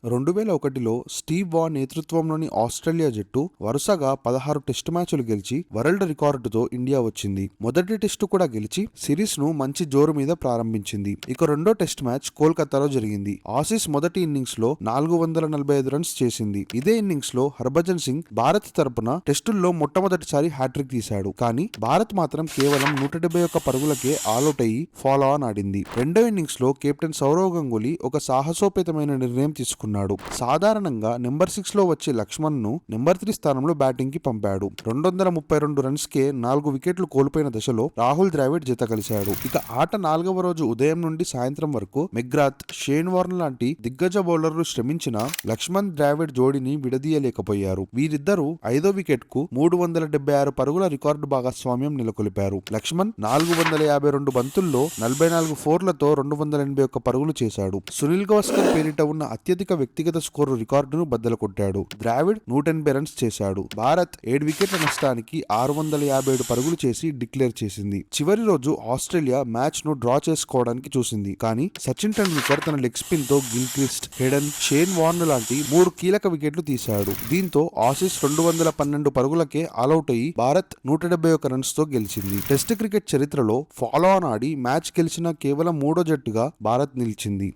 2001లో Steve వా నేతృత్వంలోని Australia జట్టు వరుసగా 16 టెస్టు మ్యాచ్లు గెలిచి వరల్డ్ రికార్డుతో ఇండియా వచ్చింది. మొదటి టెస్టు కూడా గెలిచి సిరీస్ ను మంచి జోరు మీద ప్రారంభించింది. ఇక రెండో టెస్ట్ మ్యాచ్ కోల్కతాలో జరిగింది. ఆసీస్ మొదటి ఇన్నింగ్స్ లో 445 రన్స్ చేసింది. ఇదే ఇన్నింగ్స్ లో హర్భజన్ సింగ్ భారత్ తరపున టెస్టుల్లో మొట్టమొదటిసారి హ్యాట్రిక్ తీశాడు. కానీ భారత్ మాత్రం కేవలం 171 పరుగులకే ఆలౌట్ అయ్యి ఫాలో ఆన్ ఆడింది. రెండో ఇన్నింగ్స్ లో కెప్టెన్ సౌరవ్ గంగూలీ ఒక సాహసోపేతమైన నిర్ణయం తీసుకున్నాడు. సాధారణంగా నెంబర్ 6 లో వచ్చే లక్ష్మణ్ ను నెంబర్ 3 స్థానంలో బ్యాటింగ్ కి పంపాడు. 232 రన్స్ కే 4 వికెట్లు కోల్పోయిన దశలో రాహుల్ ద్రావిడ్ జత కలిశాడు. ఇక ఆట 4వ రోజు ఉదయం నుండి సాయంత్రం వరకు మెగ్రాత్, షేన్ వార్న్ లాంటి దిగ్గజ బౌలర్లు శ్రమించిన లక్ష్మణ్ ద్రావిడ్ జోడీని విడదీయలేకపోయారు. వీరిద్దరూ 5వ వికెట్ కు 376 పరుగుల రికార్డు భాగస్వామ్యం నెలకొల్పారు. లక్ష్మణ్ 452 బంతుల్లో 44 ఫోర్లతో 281 పరుగులు చేశాడు. సునీల్ గవాస్కర్ పేరిట ఉన్న అత్యధిక వ్యక్తిగత స్కోరు రికార్డును బద్దలు కొట్టాడు. ద్రావిడ్ 180 రన్స్ చేశాడు. భారత్ 7 వికెట్ల నష్టానికి 657 పరుగులు చేసి డిక్లేర్ చేసింది. చివరి రోజు ఆస్ట్రేలియా మ్యాచ్ ను డ్రా చేసుకోవడానికి చూసింది. కానీ సచిన్ టెండూల్కర్ తన లెగ్ స్పిన్ తో గిల్క్రిస్ట్, హెడన్, షేన్ వార్న్ లాంటి 3 కీలక వికెట్లు తీశాడు. దీంతో ఆసీస్ 212 పరుగులకే ఆలౌట్ అయ్యి భారత్ 171 రన్స్ తో గెలిచింది. టెస్ట్ క్రికెట్ చరిత్రలో ఫాలో ఆన్ ఆడి మ్యాచ్ గెలిచిన కేవలం 3వ జట్టుగా భారత్ నిలిచింది.